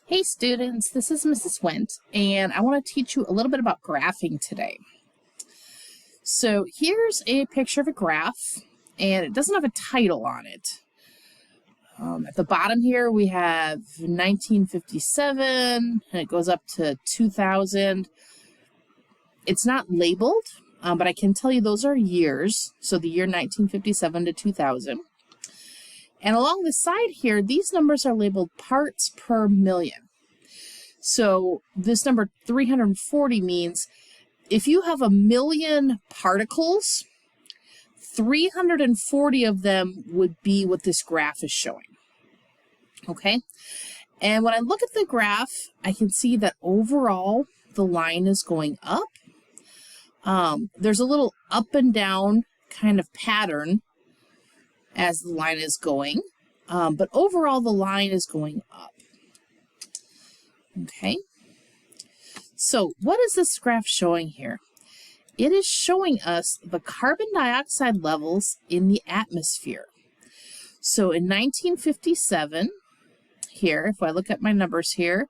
Hey students, this is Mrs. Went, and I want to teach you a little bit about graphing today. So here's a picture of a graph, and it doesn't have a title on it. At the bottom here we have 1957, and it goes up to 2000. It's not labeled, but I can tell you those are years, so the year 1957 to 2000. And along the side here, these numbers are labeled parts per million. So this number 340 means if you have 1,000,000 particles, 340 of them would be what this graph is showing. Okay? And when I look at the graph, I can see that overall the line is going up. There's a little up and down kind of pattern as the line is going, but overall the line is going up. Okay, so what is this graph showing here? It is showing us the carbon dioxide levels in the atmosphere. So in 1957, here, if I look at my numbers here,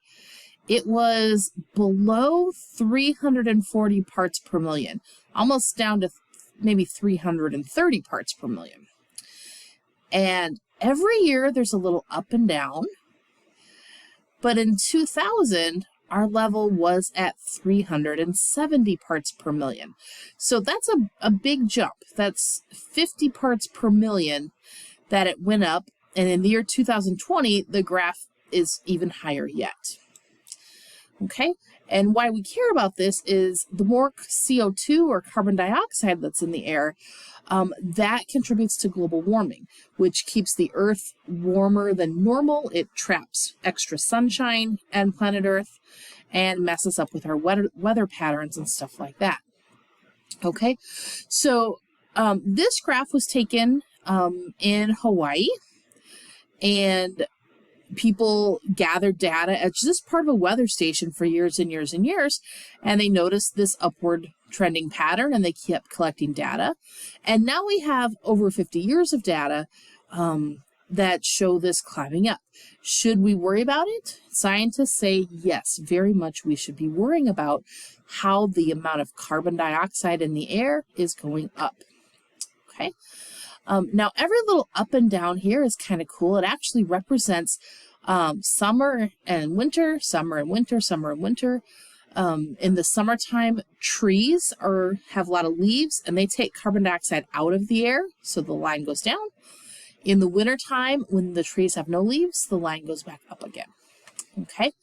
it was below 340 parts per million, almost down to maybe 330 parts per million. And every year there's a little up and down, but in 2000, our level was at 370 parts per million. So that's a big jump. That's 50 parts per million that it went up. And in the year 2020, the graph is even higher yet. Okay, and why we care about this is the more CO2 or carbon dioxide that's in the air, that contributes to global warming, which keeps the Earth warmer than normal. It traps extra sunshine and planet Earth and messes up with our weather patterns and stuff like that. Okay, so this graph was taken in Hawaii, and people gathered data at just part of a weather station for years and years and years, and they noticed this upward trending pattern, and they kept collecting data. And now we have over 50 years of data that show this climbing up. Should we worry about it? Scientists say yes, very much we should be worrying about how the amount of carbon dioxide in the air is going up. Okay. Now, every little up and down here is kind of cool. It actually represents summer and winter, summer and winter, summer and winter. In the summertime, trees have a lot of leaves, and they take carbon dioxide out of the air, so the line goes down. In the wintertime, when the trees have no leaves, the line goes back up again. Okay?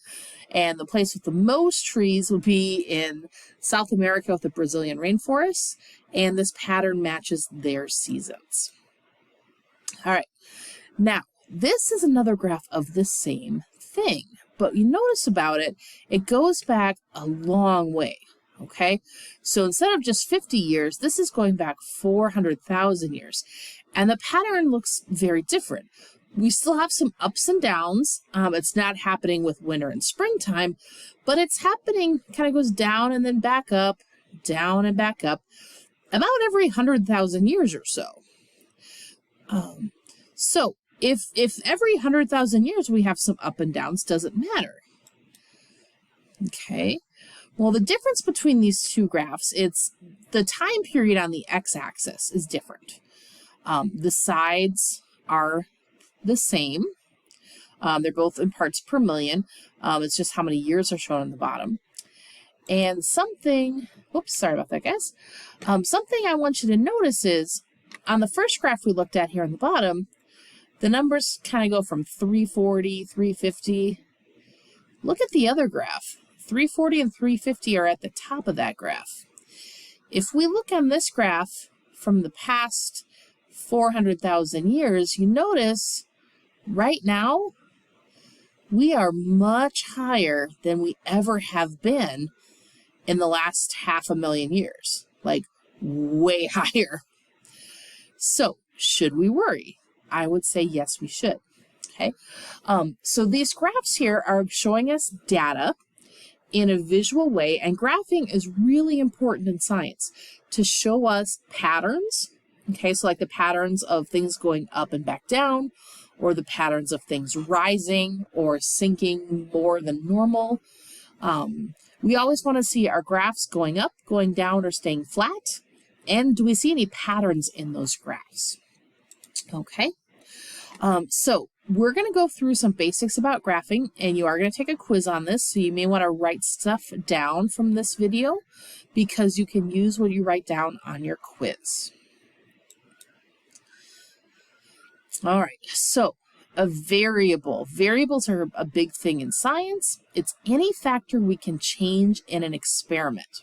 And the place with the most trees would be in South America with the Brazilian rainforests, and this pattern matches their seasons. All right, now this is another graph of the same thing, but you notice about it, it goes back a long way, okay? So instead of just 50 years, this is going back 400,000 years, and the pattern looks very different. We still have some ups and downs. It's not happening with winter and springtime, but it's happening, kind of goes down and then back up, down and back up, about every 100,000 years or so. So if every 100,000 years we have some up and downs, does it matter? Okay. Well, the difference between these two graphs, it's the time period on the x-axis is different. The sides are the same. They're both in parts per million. It's just how many years are shown on the bottom. And something, whoops, sorry about that, guys. Something I want you to notice is on the first graph we looked at here on the bottom, the numbers kind of go from 340, 350. Look at the other graph. 340 and 350 are at the top of that graph. If we look on this graph from the past 400,000 years, you notice right now we are much higher than we ever have been in the last 500,000 years, like way higher. So should we worry? I would say yes, we should. Okay, so these graphs here are showing us data in a visual way, and graphing is really important in science to show us patterns. Okay, so like the patterns of things going up and back down, or the patterns of things rising or sinking more than normal. We always want to see our graphs going up, going down, or staying flat. And do we see any patterns in those graphs? Okay, so we're going to go through some basics about graphing, and you are going to take a quiz on this, so you may want to write stuff down from this video because you can use what you write down on your quiz. All right, so a variable. Variables are a big thing in science. It's any factor we can change in an experiment.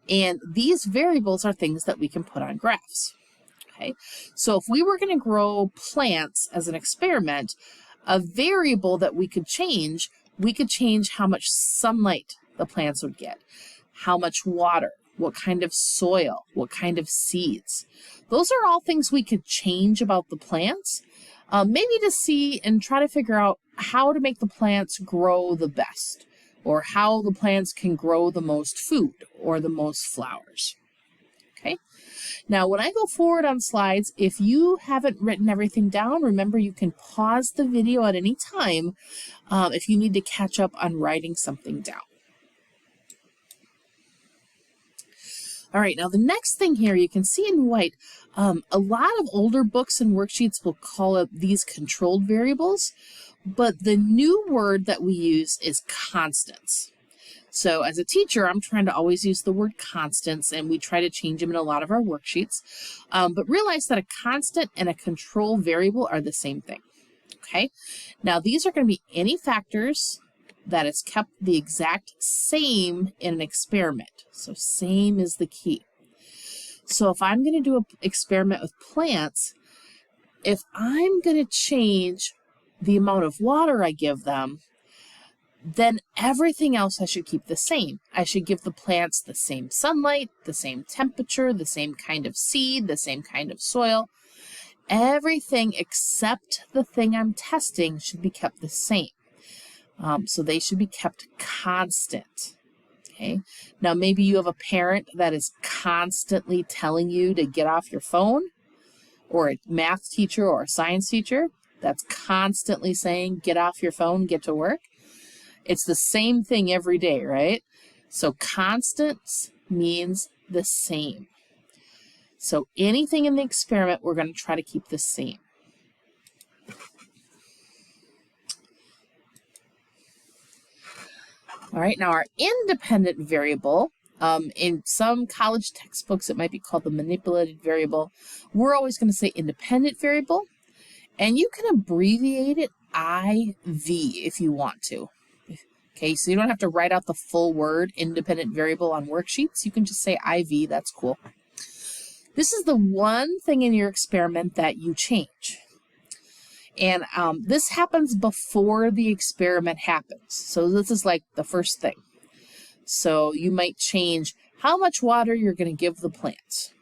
And these variables are things that we can put on graphs. Okay, so if we were going to grow plants as an experiment, a variable that we could change how much sunlight the plants would get, how much water, what kind of soil, what kind of seeds. Those are all things we could change about the plants, maybe to see and try to figure out how to make the plants grow the best, or how the plants can grow the most food or the most flowers. Okay. Now, when I go forward on slides, if you haven't written everything down, remember you can pause the video at any time if you need to catch up on writing something down. All right, now the next thing here, you can see in white, a lot of older books and worksheets will call it these controlled variables, but the new word that we use is constants. So as a teacher, I'm trying to always use the word constants, and we try to change them in a lot of our worksheets. But realize that a constant and a control variable are the same thing. Okay, now these are going to be any factors that is kept the exact same in an experiment. So same is the key. So if I'm going to do an experiment with plants, if I'm going to change the amount of water I give them, then everything else I should keep the same. I should give the plants the same sunlight, the same temperature, the same kind of seed, the same kind of soil. Everything except the thing I'm testing should be kept the same. So they should be kept constant. Okay. Now maybe you have a parent that is constantly telling you to get off your phone, or a math teacher or a science teacher that's constantly saying, get off your phone, get to work. It's the same thing every day, right? So constants means the same. So anything in the experiment, we're going to try to keep the same. All right, now our independent variable, in some college textbooks, it might be called the manipulated variable. We're always going to say independent variable, and you can abbreviate it IV if you want to. Okay, so you don't have to write out the full word independent variable on worksheets. You can just say IV, that's cool. This is the one thing in your experiment that you change. And this happens before the experiment happens. So this is like the first thing. So you might change how much water you're going to give the plants.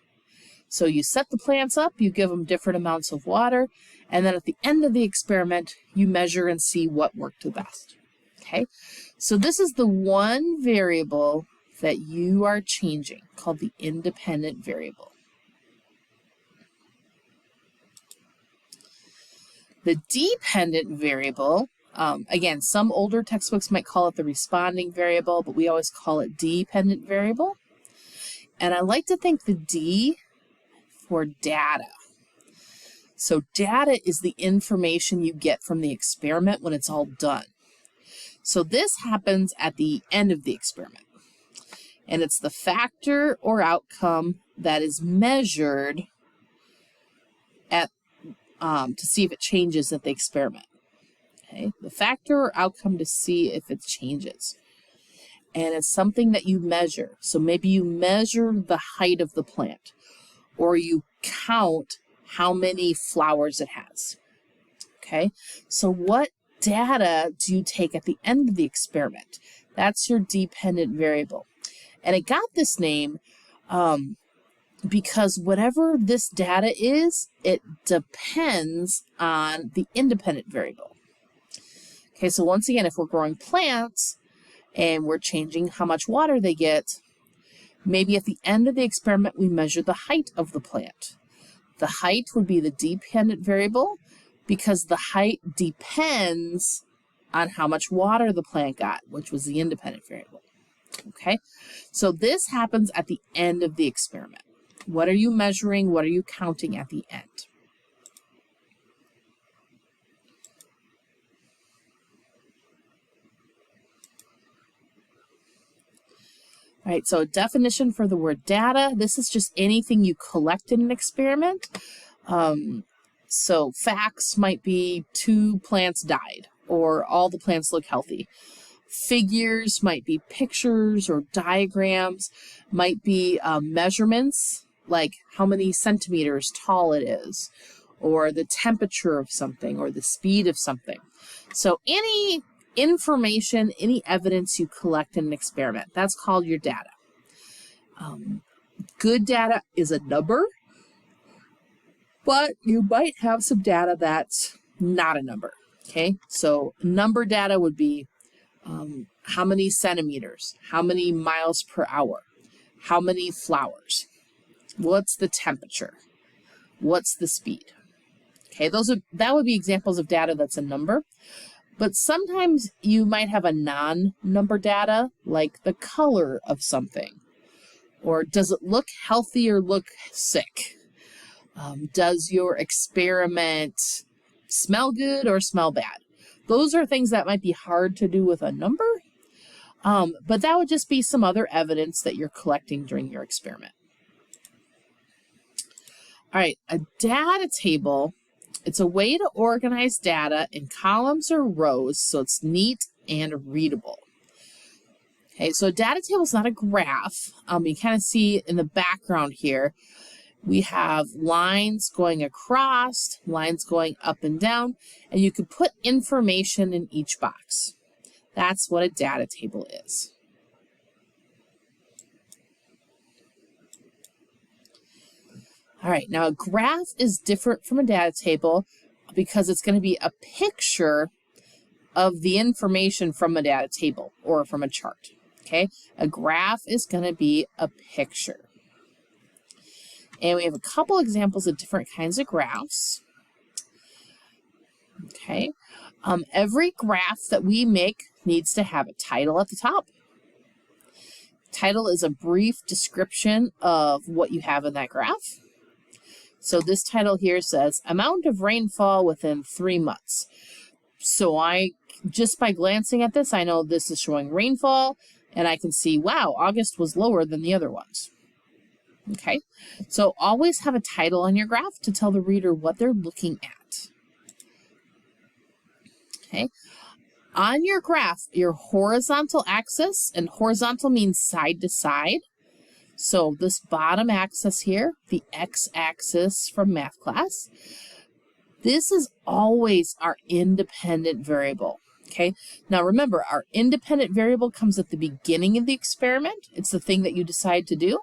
So you set the plants up, you give them different amounts of water, and then at the end of the experiment, you measure and see what worked the best. Okay, so this is the one variable that you are changing, called the independent variable. The dependent variable, again, some older textbooks might call it the responding variable, but we always call it dependent variable. And I like to think the D for data. So data is the information you get from the experiment when it's all done. So this happens at the end of the experiment. And it's the factor or outcome that is measured at to see if it changes at the experiment. Okay, the factor or outcome to see if it changes. And it's something that you measure. So maybe you measure the height of the plant, or you count how many flowers it has. Okay, so what data do you take at the end of the experiment? That's your dependent variable. And it got this name because whatever this data is, it depends on the independent variable. Okay, so once again, if we're growing plants and we're changing how much water they get, maybe at the end of the experiment, we measure the height of the plant. The height would be the dependent variable, because the height depends on how much water the plant got, which was the independent variable. Okay, so this happens at the end of the experiment. What are you measuring? What are you counting at the end? All right, so a definition for the word data. This is just anything you collect in an experiment. So facts might be 2 plants died, or all the plants look healthy. Figures might be pictures or diagrams, might be measurements, like how many centimeters tall it is, or the temperature of something, or the speed of something. So any information, any evidence you collect in an experiment, that's called your data. Good data is a number, but you might have some data that's not a number. Okay, so number data would be how many centimeters, how many miles per hour, how many flowers, what's the temperature, what's the speed. Okay, that would be examples of data that's a number. But sometimes you might have a non-number data, like the color of something, or does it look healthy or look sick? Does your experiment smell good or smell bad? Those are things that might be hard to do with a number, but that would just be some other evidence that you're collecting during your experiment. All right, a data table, it's a way to organize data in columns or rows so it's neat and readable. Okay, so a data table is not a graph. You kind of see in the background here, we have lines going across, lines going up and down, and you could put information in each box. That's what a data table is. All right, now a graph is different from a data table because it's going to be a picture of the information from a data table or from a chart. Okay, a graph is going to be a picture. And we have a couple examples of different kinds of graphs. Okay, every graph that we make needs to have a title at the top. Title is a brief description of what you have in that graph. So this title here says, amount of rainfall within 3 months. So just by glancing at this, I know this is showing rainfall, and I can see, wow, August was lower than the other ones. Okay, so always have a title on your graph to tell the reader what they're looking at. Okay, on your graph, your horizontal axis, and horizontal means side to side. So this bottom axis here, the x-axis from math class, this is always our independent variable. Okay, now remember, our independent variable comes at the beginning of the experiment. It's the thing that you decide to do.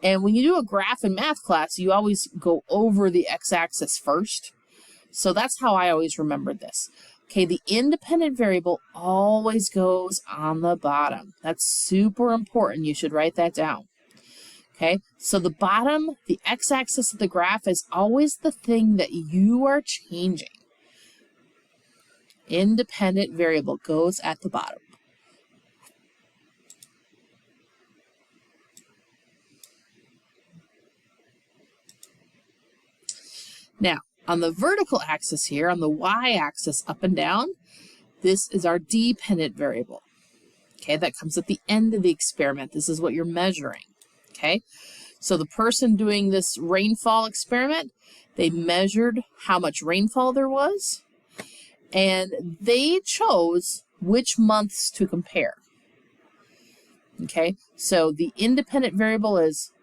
And when you do a graph in math class, you always go over the x-axis first. So that's how I always remembered this. Okay, the independent variable always goes on the bottom. That's super important. You should write that down. Okay, so the bottom, the x-axis of the graph is always the thing that you are changing. Independent variable goes at the bottom. Now, on the vertical axis here, on the y-axis up and down, this is our dependent variable. Okay, that comes at the end of the experiment. This is what you're measuring. Okay, so the person doing this rainfall experiment, they measured how much rainfall there was, and they chose which months to compare. Okay, so the independent variable is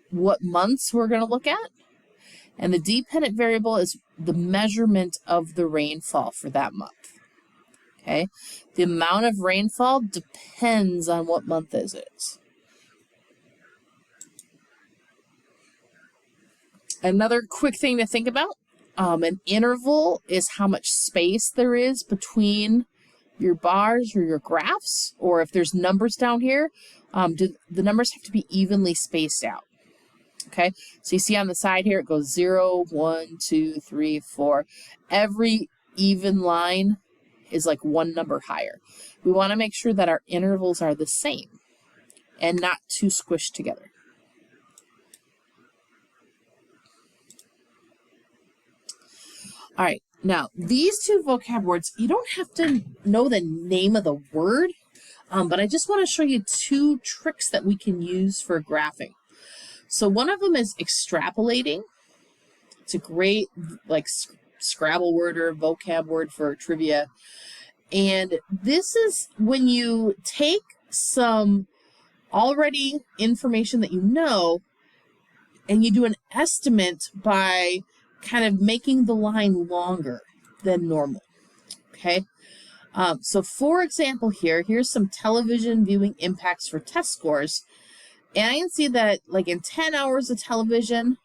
what months we're going to look at, and the dependent variable is the measurement of the rainfall for that month. Okay, the amount of rainfall depends on what month it is. Another quick thing to think about, an interval is how much space there is between your bars or your graphs, or if there's numbers down here, the numbers have to be evenly spaced out. Okay, so you see on the side here, it goes 0, 1, 2, 3, 4. Every even line is like one number higher. We want to make sure that our intervals are the same and not too squished together. All right, now these two vocab words, you don't have to know the name of the word, but I just want to show you two tricks that we can use for graphing. So one of them is extrapolating. It's a great like Scrabble word or vocab word for trivia. And this is when you take some already information that you know and you do an estimate by kind of making the line longer than normal. Okay. So for example here's some television viewing impacts for test scores. And I can see that like in 10 hours of television,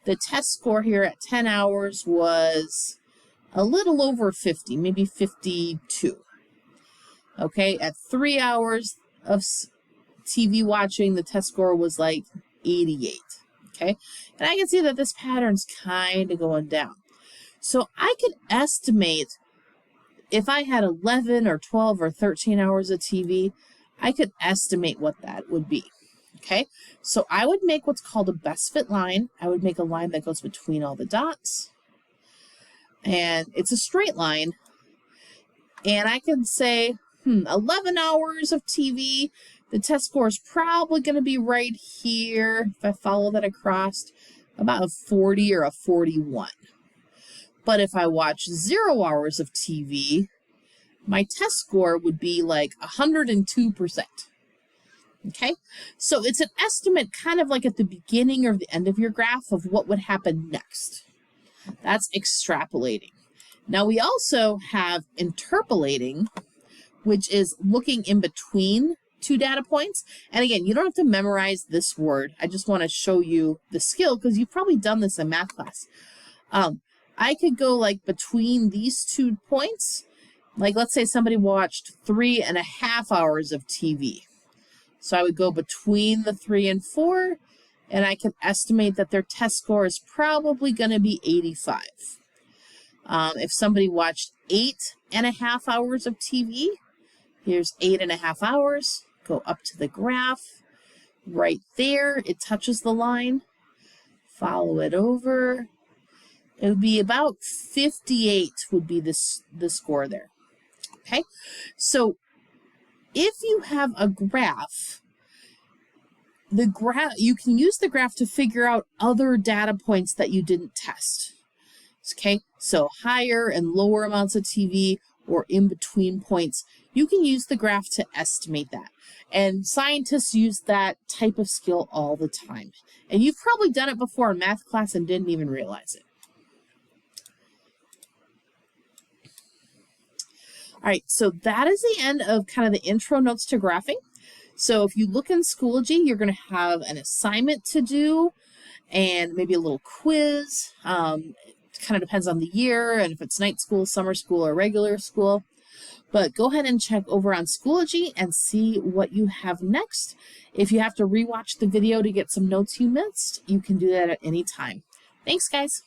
the test score here at 10 hours was a little over 50, maybe 52. Okay, at 3 hours of TV watching, the test score was like 88. Okay, and I can see that this pattern's kind of going down. So I could estimate if I had 11 or 12 or 13 hours of TV, I could estimate what that would be. Okay, so I would make what's called a best fit line. I would make a line that goes between all the dots, and it's a straight line. And I can say, 11 hours of TV, the test score is probably going to be right here, if I follow that across, about a 40 or a 41. But if I watch 0 hours of TV, my test score would be like 102%. Okay, so it's an estimate kind of like at the beginning or the end of your graph of what would happen next. That's extrapolating. Now we also have interpolating, which is looking in between two data points. And again, you don't have to memorize this word. I just want to show you the skill because you've probably done this in math class. I could go like between these 2 points. Like let's say somebody watched 3.5 hours of TV. So I would go between the 3 and 4, and I can estimate that their test score is probably going to be 85. If somebody watched 8.5 hours of TV, here's 8.5 hours, go up to the graph, right there, it touches the line, follow it over, it would be about 58 would be the score there. Okay, so if you have a graph, you can use the graph to figure out other data points that you didn't test. Okay, so higher and lower amounts of TV or in between points, you can use the graph to estimate that. And scientists use that type of skill all the time. And you've probably done it before in math class and didn't even realize it. All right, so that is the end of kind of the intro notes to graphing. So if you look in Schoology, you're going to have an assignment to do and maybe a little quiz. It kind of depends on the year and if it's night school, summer school, or regular school. But go ahead and check over on Schoology and see what you have next. If you have to rewatch the video to get some notes you missed, you can do that at any time. Thanks, guys.